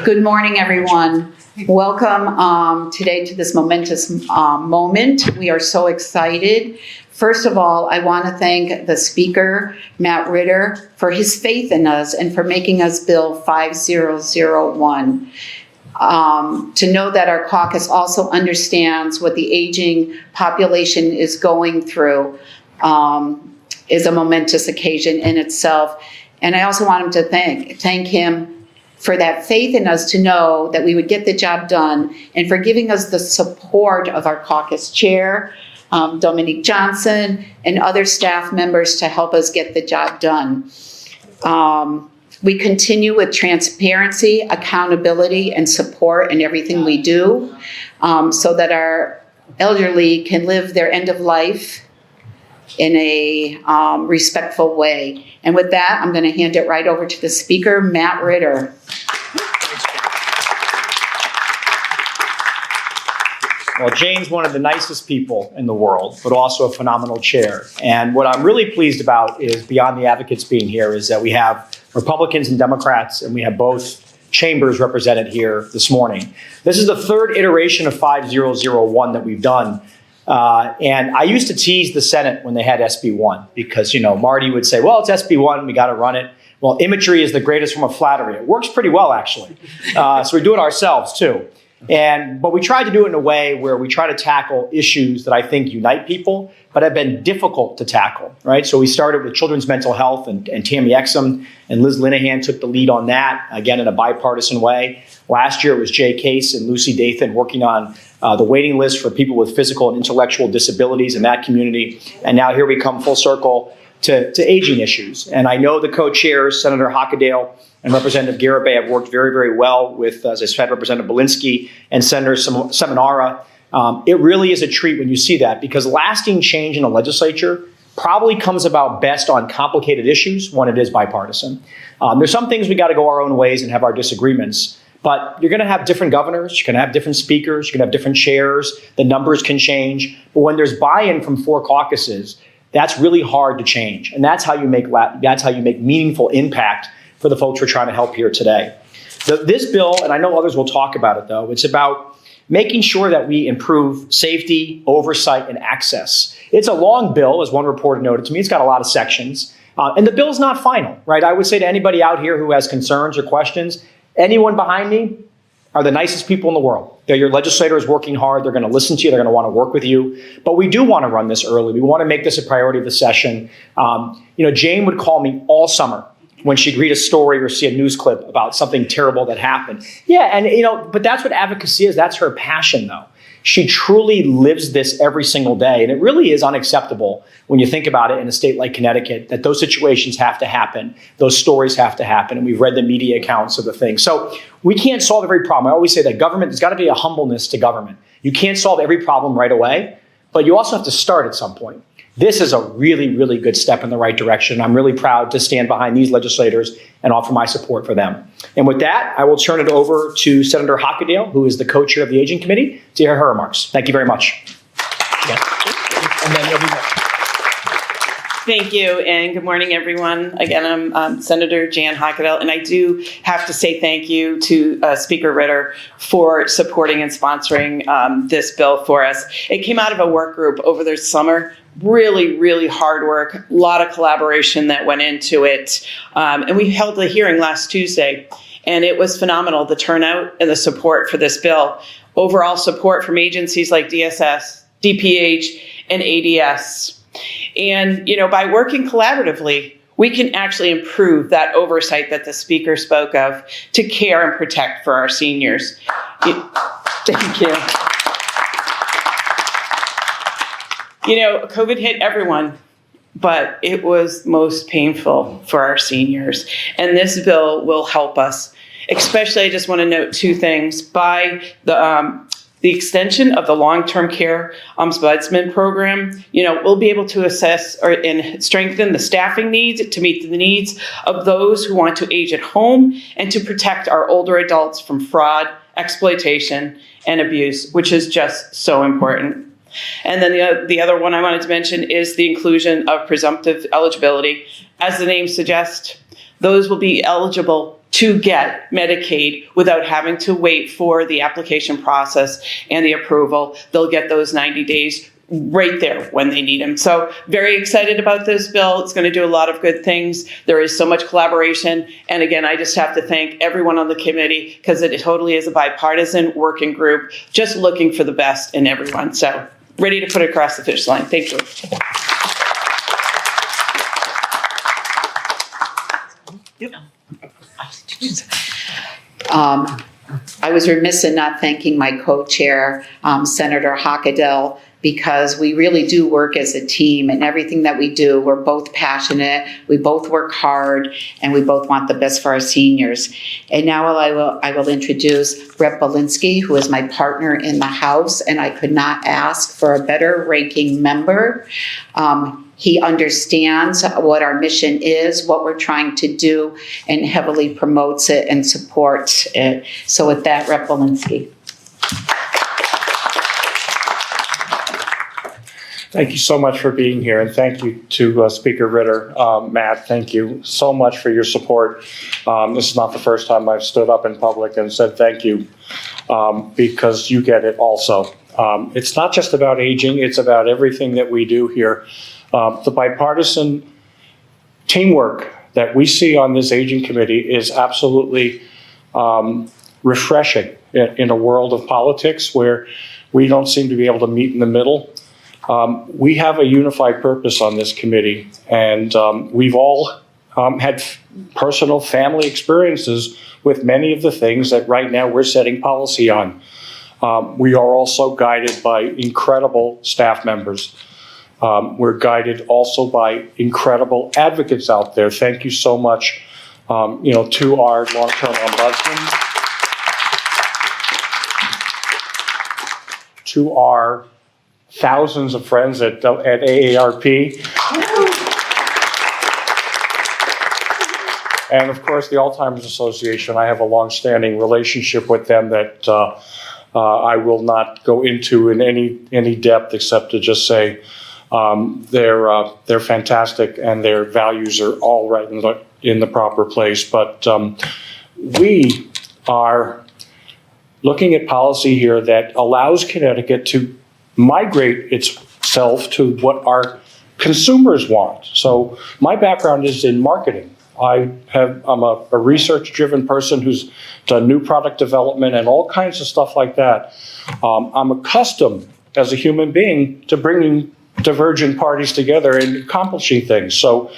Good morning, everyone. Welcome today to this momentous moment. We are so excited. First of all, I want to thank the speaker, Matt Ritter, for his faith in us and for making us Bill 5001. To know that our caucus also understands what the aging population is going through is a momentous occasion in itself. And I also want him to thank him for that faith in us to know that we would get the job done, and for giving us the support of our caucus chair, Dominique Johnson, and other staff members to help us get the job done. We continue with transparency, accountability, and support in everything we do, so that our elderly can live their end of life in a respectful way. And with that, I'm going to hand it right over to the speaker, Matt Ritter. Well, Jane's one of the nicest people in the world, but also a phenomenal chair. And what I'm really pleased about is, beyond the advocates being here, is that we have Republicans and Democrats, and we have both chambers represented here this morning. This is the third iteration of 5001 that we've done. And I used to tease the Senate when they had SB1 because, Marty would say, well, it's SB1, we got to run it. Well, imagery is the greatest form of flattery. It works pretty well, actually. So we do it ourselves, too. But we try to do it in a way where we try to tackle issues that I think unite people, but have been difficult to tackle, right? So we started with children's mental health, and Tammy Exum and Liz Linehan took the lead on that, again, in a bipartisan way. Last year, it was Jay Case and Lucy Dathan working on the waiting list for people with physical and intellectual disabilities in that community. And now here we come full circle to aging issues. And I know the co-chairs, Senator Hockadale and Representative Garibay, have worked very, very well with, as I said, Representative Belinsky and Senator Seminara. It really is a treat when you see that, because lasting change in the legislature probably comes about best on complicated issues when it is bipartisan. There's some things we got to go our own ways and have our disagreements. But you're going to have different governors, you're going to have different speakers, you're going to have different chairs, the numbers can change. But when there's buy-in from four caucuses, that's really hard to change. And that's how you make meaningful impact for the folks we're trying to help here today. This bill, and I know others will talk about it though, it's about making sure that we improve safety, oversight, and access. It's a long bill, as one reporter noted to me. It's got a lot of sections. And the bill's not final, right? I would say to anybody out here who has concerns or questions, anyone behind me are the nicest people in the world. They're your legislators working hard. They're going to listen to you. They're going to want to work with you. But we do want to run this early. We want to make this a priority of the session. Jane would call me all summer when she'd read a story or see a news clip about something terrible that happened. Yeah, and but that's what advocacy is. That's her passion, though. She truly lives this every single day. And it really is unacceptable when you think about it in a state like Connecticut, that those situations have to happen. Those stories have to happen. And we've read the media accounts of the thing. So we can't solve every problem. I always say that there's got to be a humbleness to government. You can't solve every problem right away, but you also have to start at some point. This is a really, really good step in the right direction. I'm really proud to stand behind these legislators and offer my support for them. And with that, I will turn it over to Senator Hockadale, who is the co-chair of the Aging Committee, to hear her remarks. Thank you very much. Yeah. And then you'll be back. Thank you, and good morning, everyone. Again, I'm Senator Jan Hockadale, and I do have to say thank you to Speaker Ritter for supporting and sponsoring this bill for us. It came out of a work group over the summer. Really, really hard work, a lot of collaboration that went into it. And we held a hearing last Tuesday, and it was phenomenal, the turnout and the support for this bill. Overall support from agencies like DSS, DPH, and ADS. And, by working collaboratively, we can actually improve that oversight that the speaker spoke of to care and protect for our seniors. Thank you. COVID hit everyone, but it was most painful for our seniors. And this bill will help us. Especially, I just want to note two things. By the extension of the long-term care ombudsman program, we'll be able to assess and strengthen the staffing needs to meet the needs of those who want to age at home and to protect our older adults from fraud, exploitation, and abuse, which is just so important. And then the other one I wanted to mention is the inclusion of presumptive eligibility. As the name suggests, those will be eligible to get Medicaid without having to wait for the application process and the approval. They'll get those 90 days right there when they need them. So very excited about this bill. It's going to do a lot of good things. There is so much collaboration. And again, I just have to thank everyone on the committee because it totally is a bipartisan working group, just looking for the best in everyone. So ready to put it across the finish line. Thank you. I was remiss in not thanking my co-chair, Senator Hockadell, because we really do work as a team, and everything that we do, we're both passionate, we both work hard, and we both want the best for our seniors. And now I will introduce Rep. Belinsky, who is my partner in the House, and I could not ask for a better ranking member. He understands what our mission is, what we're trying to do, and heavily promotes it and supports it. So with that, Rep. Belinsky. Thank you so much for being here, and thank you to Speaker Ritter. Matt, thank you so much for your support. This is not the first time I've stood up in public and said thank you, because you get it also. It's not just about aging, it's about everything that we do here. The bipartisan teamwork that we see on this aging committee is absolutely refreshing in a world of politics where we don't seem to be able to meet in the middle. We have a unified purpose on this committee, and we've all had personal family experiences with many of the things that right now we're setting policy on. We are also guided by incredible staff members. We're guided also by incredible advocates out there. Thank you so much, to our long-term ombudsman, to our thousands of friends at AARP, and of course the Alzheimer's Association. I have a long-standing relationship with them that I will not go into in any depth, except to just say they're fantastic and their values are all right in the proper place. But we are looking at policy here that allows Connecticut to migrate itself to what our consumers want. So my background is in marketing. I'm a research-driven person who's done new product development and all kinds of stuff like that. I'm accustomed as a human being to bringing divergent parties together and accomplishing things. So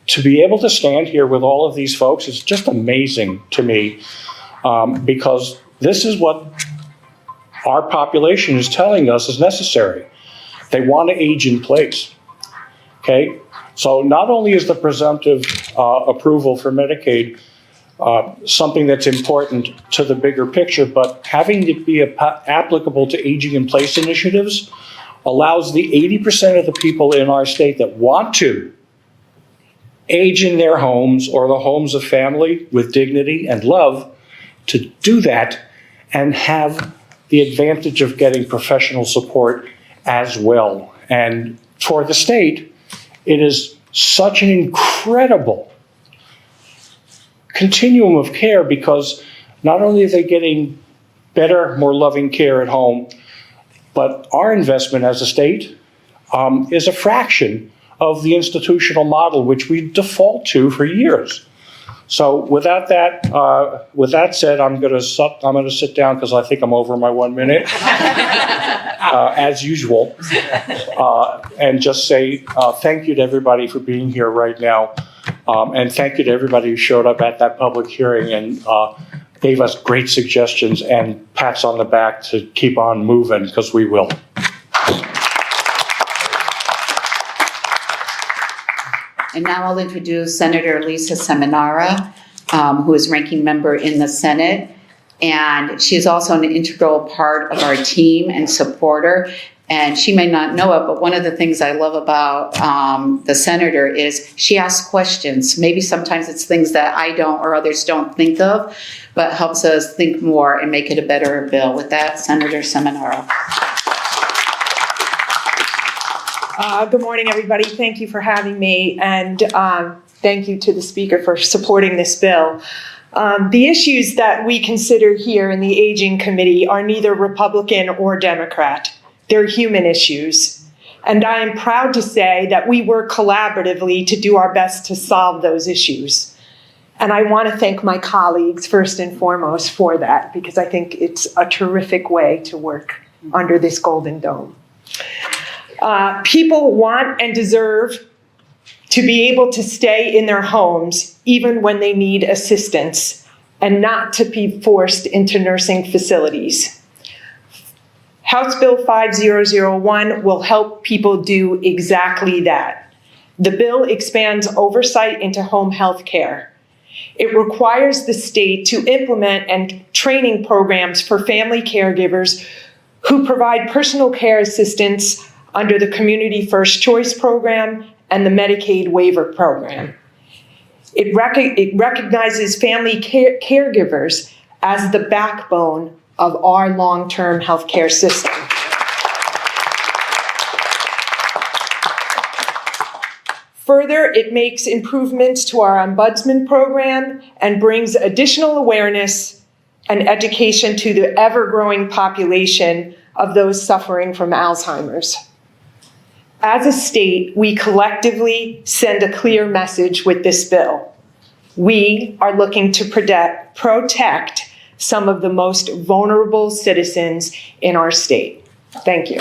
to be able to stand here with all of these folks is just amazing to me, because this is what our population is telling us is necessary. They want to age in place, okay? So not only is the presumptive approval for Medicaid something that's important to the bigger picture, but having it be applicable to aging in place initiatives allows the 80% of the people in our state that want to age in their homes or the homes of family with dignity and love to do that and have the advantage of getting professional support as well. And for the state, it is such an incredible continuum of care, because not only are they getting better, more loving care at home, but our investment as a state is a fraction of the institutional model which we default to for years. So with that said, I'm going to sit down because I think I'm over my 1 minute, as usual, and just say thank you to everybody for being here right now, and thank you to everybody who showed up at that public hearing and gave us great suggestions and pats on the back to keep on moving, because we will. And now I'll introduce Senator Lisa Seminara, who is ranking member in the Senate. And she is also an integral part of our team and supporter. And she may not know it, but one of the things I love about the senator is she asks questions. Maybe sometimes it's things that I don't or others don't think of, but helps us think more and make it a better bill. With that, Senator Seminara. Good morning, everybody. Thank you for having me, and thank you to the Speaker for supporting this bill. The issues that we consider here in the Aging Committee are neither Republican or Democrat. They're human issues. And I am proud to say that we work collaboratively to do our best to solve those issues. And I want to thank my colleagues first and foremost for that, because I think it's a terrific way to work under this Golden Dome. People want and deserve to be able to stay in their homes even when they need assistance and not to be forced into nursing facilities. House Bill 5001 will help people do exactly that. The bill expands oversight into home health care. It requires the state to implement and training programs for family caregivers who provide personal care assistance under the Community First Choice Program and the Medicaid Waiver Program. It recognizes family caregivers as the backbone of our long-term healthcare system. Further, it makes improvements to our ombudsman program and brings additional awareness and education to the ever-growing population of those suffering from Alzheimer's. As a state, we collectively send a clear message with this bill. We are looking to protect some of the most vulnerable citizens in our state. Thank you.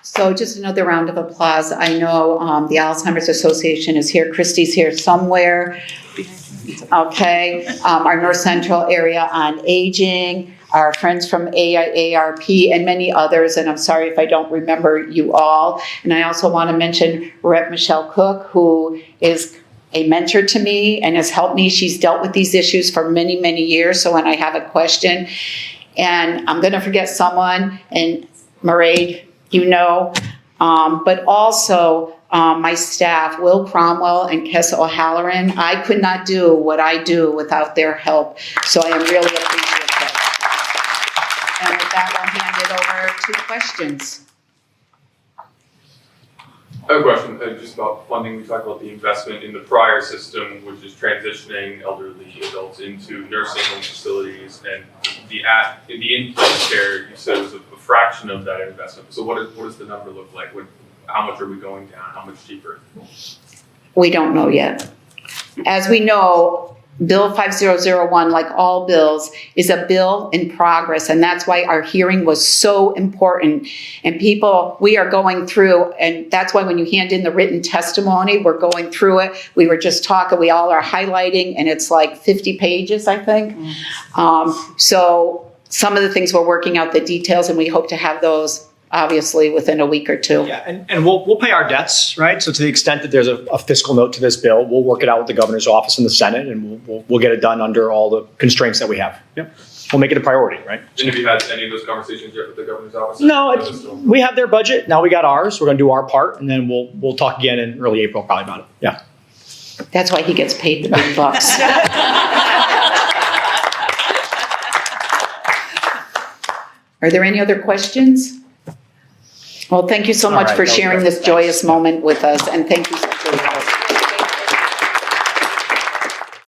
So just another round of applause. I know the Alzheimer's Association is here. Christy's here somewhere. Okay, our North Central area on aging, our friends from AARP, and many others, and I'm sorry if I don't remember you all. And I also want to mention Rep. Michelle Cook, who is a mentor to me and has helped me. She's dealt with these issues for many, many years, so when I have a question, and I'm going to forget someone, and Mairead, you know, but also my staff, Will Cromwell and Kessa O'Halloran. I could not do what I do without their help, so I am really appreciative. And with that, I'll hand it over to questions. I have a question just about funding. We talked about the investment in the prior system, which is transitioning elderly adults into nursing home facilities, and the in-place care, you said, was a fraction of that investment. So what does the number look like? How much are we going down? How much cheaper? We don't know yet. As we know, Bill 5001, like all bills, is a bill in progress, and that's why our hearing was so important. And people, we are going through, and that's why when you hand in the written testimony, we're going through it. We were just talking, we all are highlighting, and it's like 50 pages, I think. So some of the things we're working out the details, and we hope to have those obviously within a week or two. Yeah, and we'll pay our debts, right? So to the extent that there's a fiscal note to this bill, we'll work it out with the governor's office and the Senate, and we'll get it done under all the constraints that we have. Yep, we'll make it a priority, right? And have you had any of those conversations yet with the governor's office? No, we have their budget. Now we got ours. We're going to do our part, and then we'll talk again in early April probably about it. Yeah. That's why he gets paid the big bucks. Are there any other questions? Well, thank you so much All right, for that was sharing great. this joyous moment with us, and thank you.